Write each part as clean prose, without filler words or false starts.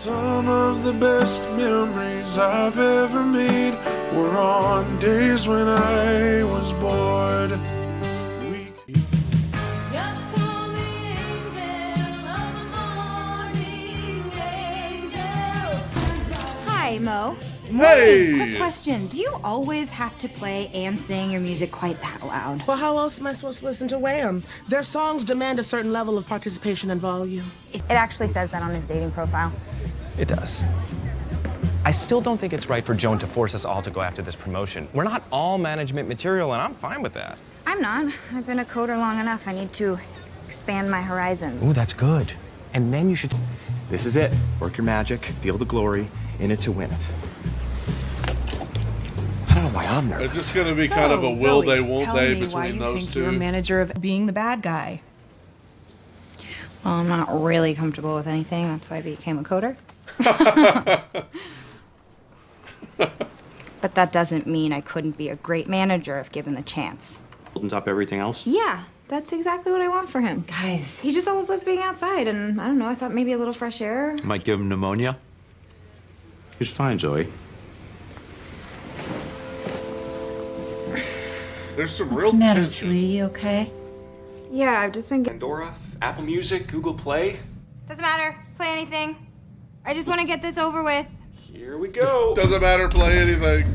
Some of the best memories I've ever made were on days when I was bored. Just call me angel of the morning, angel. Hi, Mo. Hey! Quick question. Do you always have to play and sing your music quite that loud? Well, how else am I supposed to listen to Wham? Their songs demand a certain level of participation and volume. It actually says that on his dating profile. It does. I still don't think it's right for Joan to force us all to go after this promotion. We're not all management material, and I'm fine with that. I'm not. I've been a coder long enough. I need to expand my horizons. Ooh, that's good. And then you should... This is it. Work your magic, feel the glory, in it to win it. I don't know why I'm nervous. It's just going to be kind of a will Zoey, they, won't tell they me why between you those think two. you're a manager of being the bad guy. Well, I'm not really comfortable with anything. That's why I became a coder. But that doesn't mean I couldn't be a great manager if given the chance. On top of everything else? Yeah, that's exactly what I want for him. Guys. He just always loved being outside, and I don't know, I thought maybe a little fresh air. Might give him pneumonia. He's fine, Zoey. There's some What's real the matter, tension. sweetie? You okay? Yeah, I've just been getting... Pandora, Apple Music, Google Play. Doesn't matter. Play anything. I just want to get this over with. Here we go. Doesn't matter, play anything.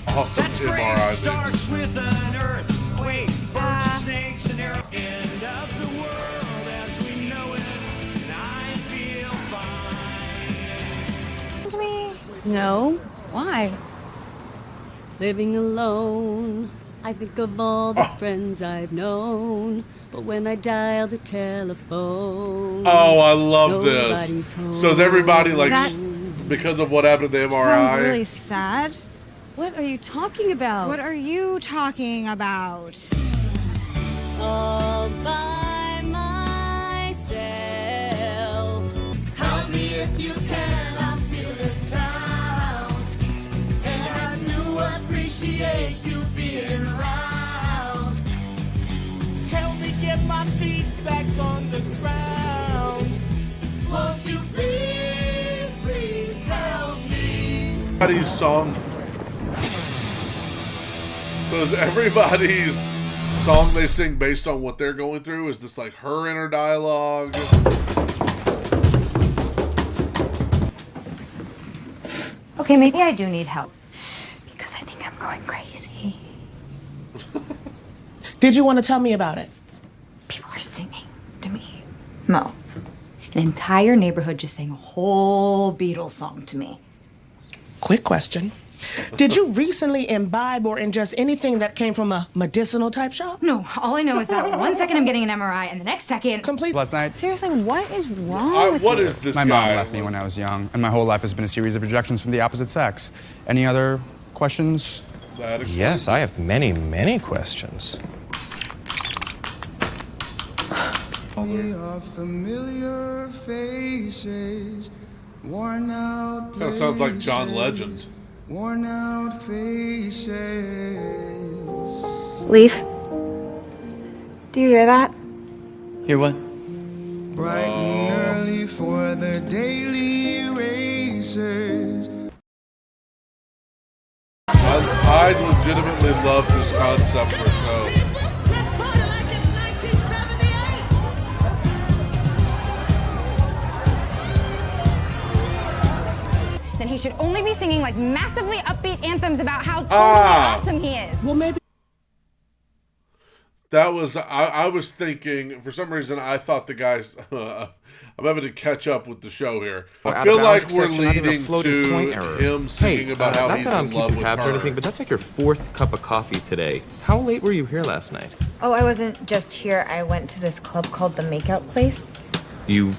Awesome MRI Starts mix. with an earthquake, birds, snakes, and arrows. End of the world as we know it, and I feel fine. To me. No. Why? Living alone. I think of all the friends I've known. But when I dial the telephone, Oh, I love nobody's this. home. So is everybody like, That- because of what happened to the MRI? Sounds really sad. What are you talking about? What are you talking about? All by myself. Help me if you can, I'm feeling down. And I do appreciate you being around. Help me get my feet back on the ground. Won't you please, please help me? Everybody's song. So is everybody's song they sing based on what they're going through? Is this like her inner dialogue? Okay, maybe I do need help. Because I think I'm going crazy. Did you want to tell me about it? People are singing to me. Mo, an entire neighborhood just sang a whole Beatles song to me. Quick question. Did you recently imbibe or ingest anything that came from a medicinal type shop? No, all I know is that 1 second I'm getting an MRI, and the next second... Complete. Last night, Seriously, what is wrong with What you? is this my guy? mom left me when I was young, and my whole life has been a series of rejections from the opposite sex. Any other questions? That explains Yes, I have many, many questions. We are familiar faces, worn out That sounds like John Legend. worn out faces. Leaf, do you hear that? Hear what? Bright and early for the daily races. I legitimately love this concept for a show. Let's party like it's 1978. Then he should only be singing like massively upbeat anthems about how totally awesome he is. Well, maybe. That was I was thinking for some reason I thought the guys I'm having to catch up with the show here. I Out feel of like balance we're exception, not even a leading floating to point error. him singing about how not he's that I'm in love keeping with tabs her. or anything, but that's like your fourth cup of coffee today. How late were you here last night? Oh, I wasn't just here. I went to this club called the Makeout Place. You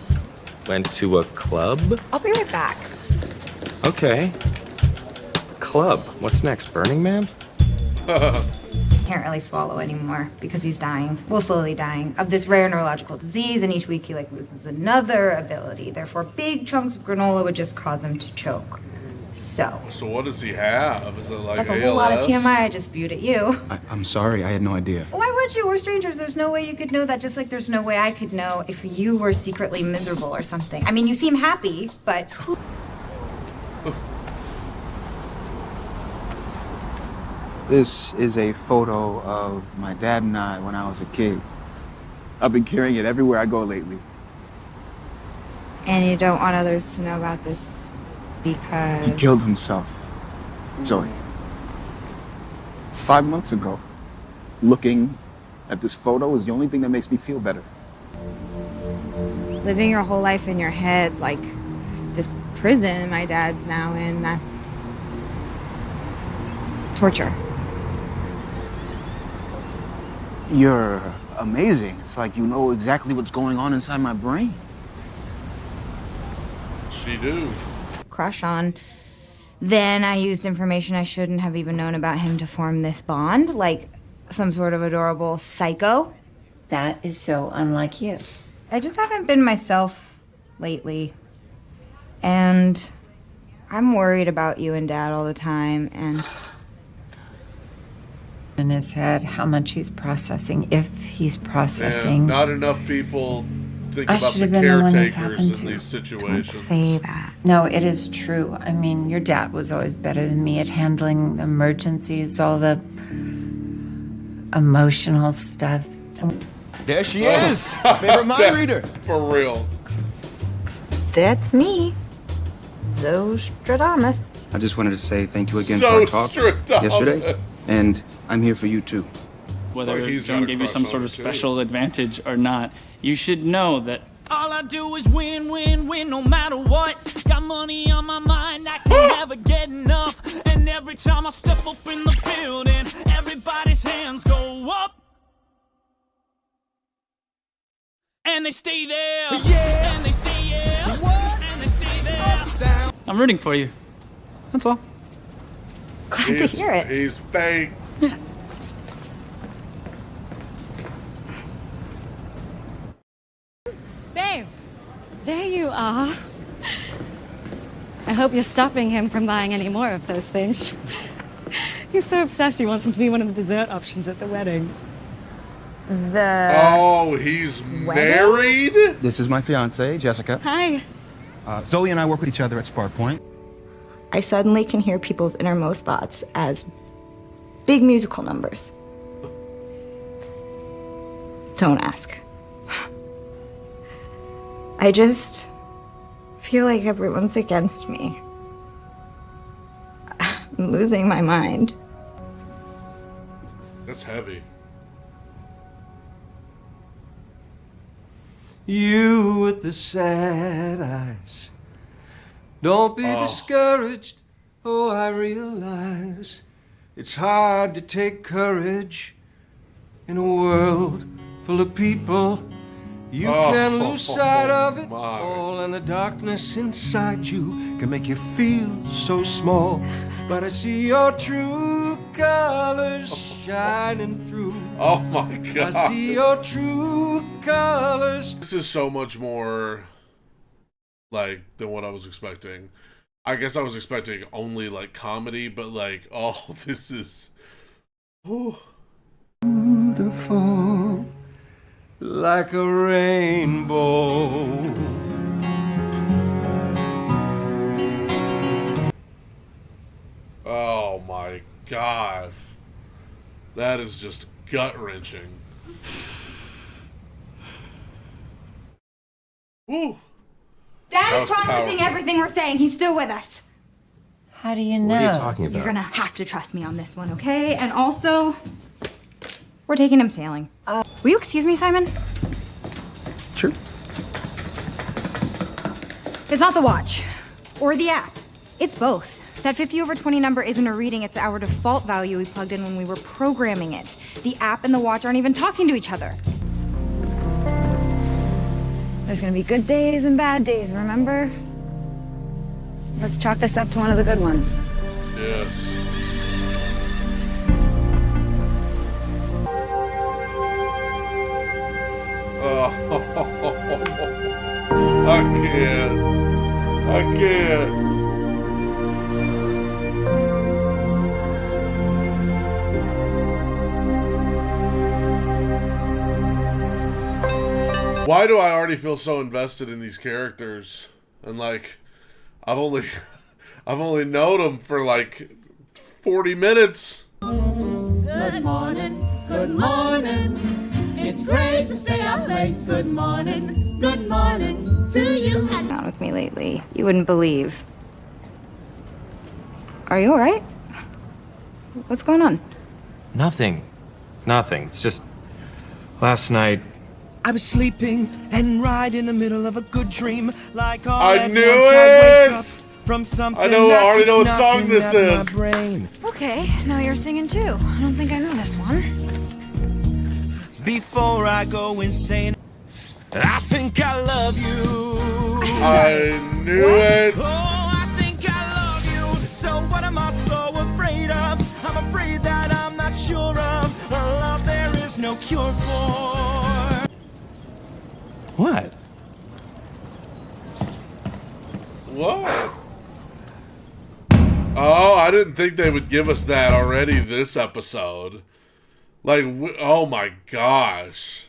went to a club? I'll be right back. Okay. Club. What's next? Burning Man? Can't really swallow anymore because he's dying. Well, slowly dying of this rare neurological disease, and each week he like loses another ability. Therefore, big chunks of granola would just cause him to choke. So So what does he have? Is it like that's ALS? a whole lot of TMI I just spewed at you. I'm sorry, I had no idea. Why would would you? We're strangers. There's no way you could know that, just like there's no way I could know if you were secretly miserable or something. I mean, you seem happy, but... This is a photo of my dad and I when I was a kid. I've been carrying it everywhere I go lately. And you don't want others to know about this because... He killed himself, Zoey. 5 months ago. Looking at this photo is the only thing that makes me feel better. Living your whole life in your head, like this prison my dad's now in, that's torture. You're amazing. It's like you know exactly what's going on inside my brain. She do. Crush on. Then I used information I shouldn't have even known about him to form this bond, like some sort of adorable psycho. That is so unlike you. I just haven't been myself lately. And I'm worried about you and Dad all the time, and... In his head, how much he's processing, if he's processing. And not enough people think I about should the have been the one this caretakers happened in to. these situations. Don't say that. No, it is true. I mean, your dad was always better than me at handling emergencies, all the emotional stuff. There she is, favorite mind reader. For real. That's me. Zostradamus. I just wanted to say thank you again So for our talk Stradamus. yesterday, and I'm here for you too. Whether Like he's Joan got a gave you some crush sort on of her, too. special advantage or not, you should know that All I do is win, win, win, no matter what. Got money on my mind, I can never get enough. And every time I step up in the building, everybody's hands go up. And they stay there. Yeah. And they say yeah. What? And they stay there. I'm rooting for you. That's all. Glad to hear it. He's fake. Babe, there you are. I hope you're stopping him from buying any more of those things. He's so obsessed he wants him to be one of the dessert options at the wedding. Oh, he's married? This is my fiance, Jessica. Hi. Zoey and I work with each other at Spark Point. I suddenly can hear people's innermost thoughts as big musical numbers. Don't ask. I just feel like everyone's against me. I'm losing my mind. That's heavy. You with the sad eyes. Don't be discouraged. Oh, I realize it's hard to take courage in a world full of people. You can lose sight of it all, and the darkness inside you can make you feel so small. But I see your true colors shining through. Oh my god. I see your true colors. This is so much more like than what I was expecting. I guess I was expecting only like comedy, but like, oh, this is beautiful like a rainbow. Oh my gosh. That is just gut-wrenching. Woo. Dad is processing everything we're saying. He's still with us. How do you know? What are you talking about? You're gonna have to trust me on this one, okay? And also, we're taking him sailing. Will you excuse me, Simon? Sure. It's not the watch or the app. It's both. That 50/20 number isn't a reading, it's our default value we plugged in when we were programming it. The app and the watch aren't even talking to each other. There's gonna be good days and bad days, remember? Let's chalk this up to one of the good ones. Yes. Oh, I can't. I can't. Why do I already feel so invested in these characters? And like, I've only known them for like 40 minutes. Good morning, good morning. It's great to stay out late. Good morning to you. On with me lately. You wouldn't believe. Are you alright? What's going on? Nothing. It's just last night. I was sleeping and right in the middle of a good dream, like all I at knew once I'd wake up it! from something I already keeps know what song knocking this at my is. brain. Okay, now you're singing too. I don't think I know this one. Before I go insane, I think I love you. I knew it. Oh, I think I love you. So what am I so afraid of? I'm afraid that I'm not sure of a love there is no cure for. What? What? Oh, I didn't think they would give us that already this episode. Like, oh my gosh.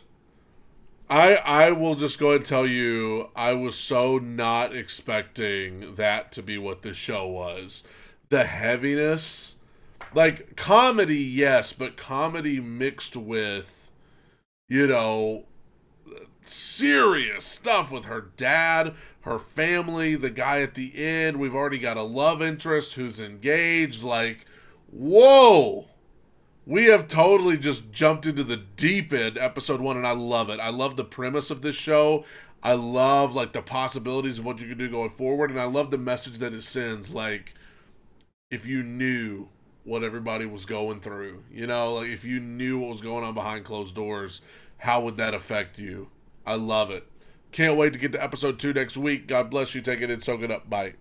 I will just go ahead and tell you, I was so not expecting that to be what this show was. The heaviness. Like, comedy, yes, but comedy mixed with, you know, serious stuff with her dad, her family, the guy at the end. We've already got a love interest who's engaged. Like, whoa! We have totally just jumped into the deep end, episode 1, and I love it. I love the premise of this show. I love, like, the possibilities of what you can do going forward, and I love the message that it sends. Like, if you knew what everybody was going through, you know, like, if you knew what was going on behind closed doors, how would that affect you? I love it. Can't wait to get to episode 2 next week. God bless you. Take it in. Soak it up. Bye.